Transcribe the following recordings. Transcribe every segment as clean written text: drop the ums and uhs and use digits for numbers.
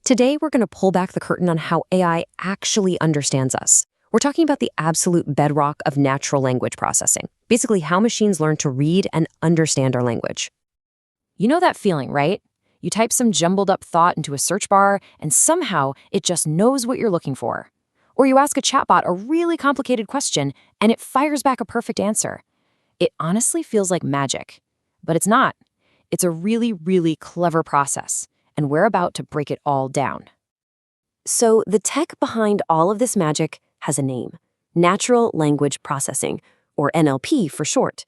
Today, we're going to pull back the curtain on how AI actually understands us. We're talking about the absolute bedrock of natural language processing, basically how machines learn to read and understand our language. You know that feeling, right? You type some jumbled up thought into a search bar, and somehow it just knows what you're looking for. Or you ask a chatbot a really complicated question, and it fires back a perfect answer. It honestly feels like magic. But it's not. It's a really, really clever process, and we're about to break it all down. So the tech behind all of this magic has a name: natural language processing, or NLP for short.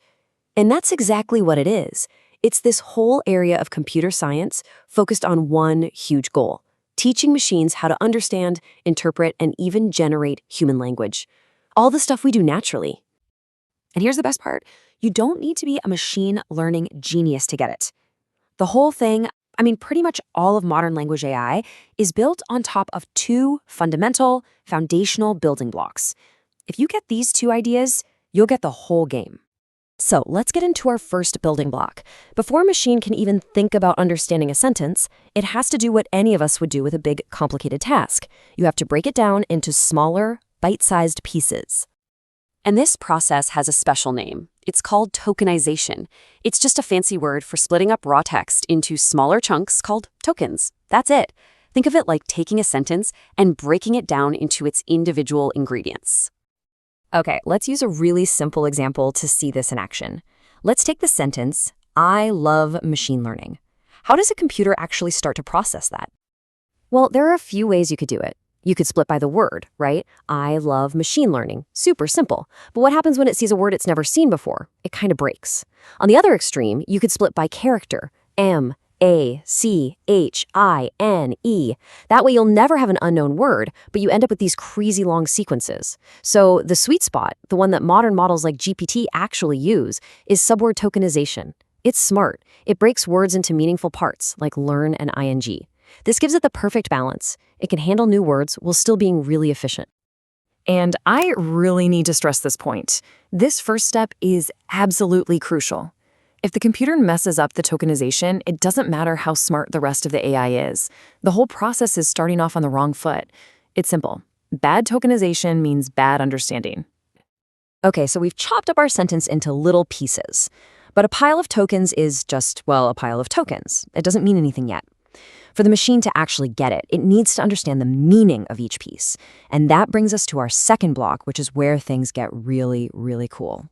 And that's exactly what it is. It's this whole area of computer science focused on one huge goal: teaching machines how to understand, interpret, and even generate human language. All the stuff we do naturally. And here's the best part: you don't need to be a machine learning genius to get it. The whole thing, pretty much all of modern language AI, is built on top of two fundamental, foundational building blocks. If you get these two ideas, you'll get the whole game. So let's get into our first building block. Before a machine can even think about understanding a sentence, it has to do what any of us would do with a big, complicated task. You have to break it down into smaller, bite-sized pieces. And this process has a special name. It's called tokenization. It's just a fancy word for splitting up raw text into smaller chunks called tokens. That's it. Think of it like taking a sentence and breaking it down into its individual ingredients. Okay, let's use a really simple example to see this in action. Let's take the sentence, "I love machine learning." How does a computer actually start to process that? Well, there are a few ways you could do it. You could split by the word, right? I love machine learning. Super simple. But what happens when it sees a word it's never seen before? It kind of breaks. On the other extreme, you could split by character. M-A-C-H-I-N-E. That way you'll never have an unknown word, but you end up with these crazy long sequences. So the sweet spot, the one that modern models like GPT actually use, is subword tokenization. It's smart. It breaks words into meaningful parts, like learn and ing. This gives it the perfect balance. It can handle new words while still being really efficient. And I really need to stress this point. This first step is absolutely crucial. If the computer messes up the tokenization, it doesn't matter how smart the rest of the AI is. The whole process is starting off on the wrong foot. It's simple. Bad tokenization means bad understanding. Okay, so we've chopped up our sentence into little pieces. But a pile of tokens is just, well, a pile of tokens. It doesn't mean anything yet. For the machine to actually get it, it needs to understand the meaning of each piece. And that brings us to our second block, which is where things get really, really cool.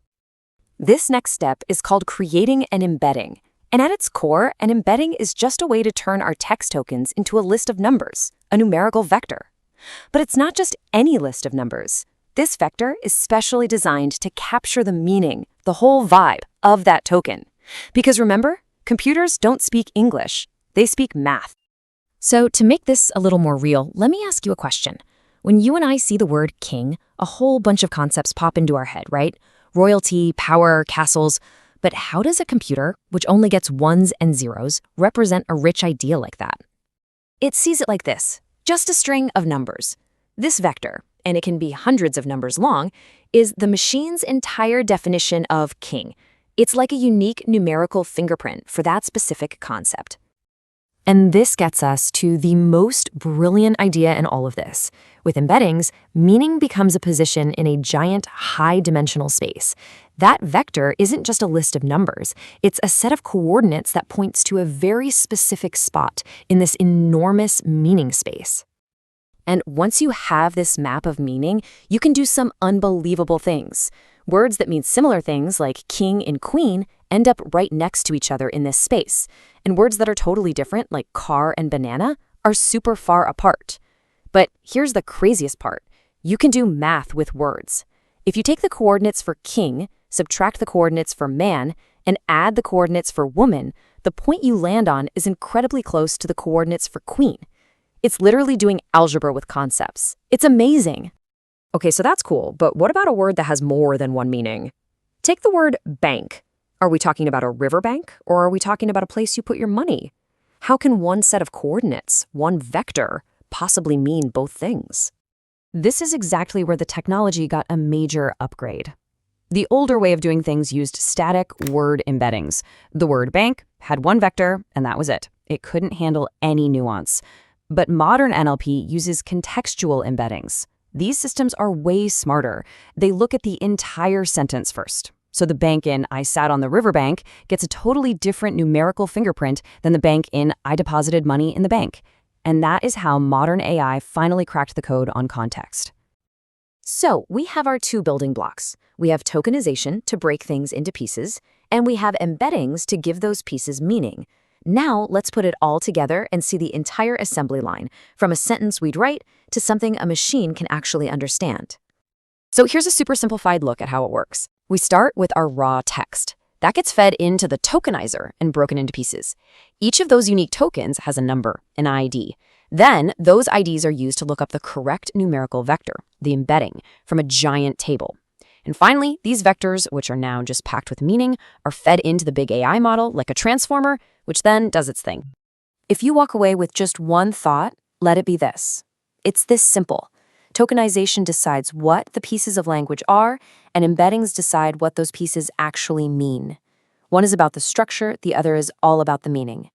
This next step is called creating an embedding. And at its core, an embedding is just a way to turn our text tokens into a list of numbers, a numerical vector. But it's not just any list of numbers. This vector is specially designed to capture the meaning, the whole vibe of that token. Because remember, computers don't speak English, they speak math. So to make this a little more real, let me ask you a question. When you and I see the word king, a whole bunch of concepts pop into our head, right? Royalty, power, castles. But how does a computer, which only gets ones and zeros, represent a rich idea like that? It sees it like this: just a string of numbers. This vector, and it can be hundreds of numbers long, is the machine's entire definition of king. It's like a unique numerical fingerprint for that specific concept. And this gets us to the most brilliant idea in all of this. With embeddings, meaning becomes a position in a giant high-dimensional space. That vector isn't just a list of numbers. It's a set of coordinates that points to a very specific spot in this enormous meaning space. And once you have this map of meaning, you can do some unbelievable things. Words that mean similar things, like king and queen, end up right next to each other in this space. And words that are totally different, like car and banana, are super far apart. But here's the craziest part. You can do math with words. If you take the coordinates for king, subtract the coordinates for man, and add the coordinates for woman, the point you land on is incredibly close to the coordinates for queen. It's literally doing algebra with concepts. It's amazing. Okay, so that's cool, but what about a word that has more than one meaning? Take the word bank. Are we talking about a riverbank, or are we talking about a place you put your money? How can one set of coordinates, one vector, possibly mean both things? This is exactly where the technology got a major upgrade. The older way of doing things used static word embeddings. The word bank had one vector, and that was it. It couldn't handle any nuance. But modern NLP uses contextual embeddings. These systems are way smarter. They look at the entire sentence first. So the bank in "I sat on the riverbank" gets a totally different numerical fingerprint than the bank in "I deposited money in the bank." And that is how modern AI finally cracked the code on context. So we have our two building blocks. We have tokenization to break things into pieces, and we have embeddings to give those pieces meaning. Now let's put it all together and see the entire assembly line, from a sentence we'd write to something a machine can actually understand. So here's a super simplified look at how it works. We start with our raw text. That gets fed into the tokenizer and broken into pieces. Each of those unique tokens has a number, an ID. Then those IDs are used to look up the correct numerical vector, the embedding, from a giant table. And finally, these vectors, which are now just packed with meaning, are fed into the big AI model like a transformer, which then does its thing. If you walk away with just one thought, let it be this. It's this simple. Tokenization decides what the pieces of language are, and embeddings decide what those pieces actually mean. One is about the structure, the other is all about the meaning.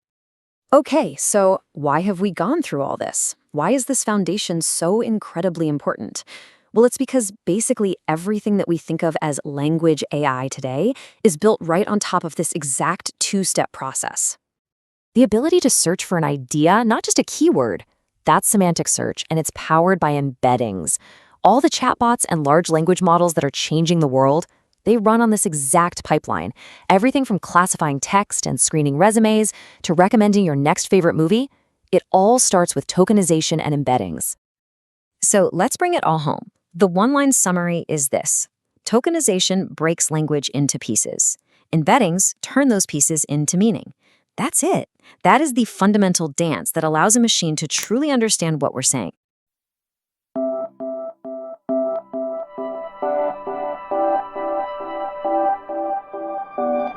Okay, so why have we gone through all this? Why is this foundation so incredibly important? Well, it's because basically everything that we think of as language AI today is built right on top of this exact two-step process. The ability to search for an idea, not just a keyword, that's semantic search, and it's powered by embeddings. All the chatbots and large language models that are changing the world, they run on this exact pipeline. Everything from classifying text and screening resumes to recommending your next favorite movie, it all starts with tokenization and embeddings. So let's bring it all home. The one-line summary is this. Tokenization breaks language into pieces. Embeddings turn those pieces into meaning. That's it. That is the fundamental dance that allows a machine to truly understand what we're saying.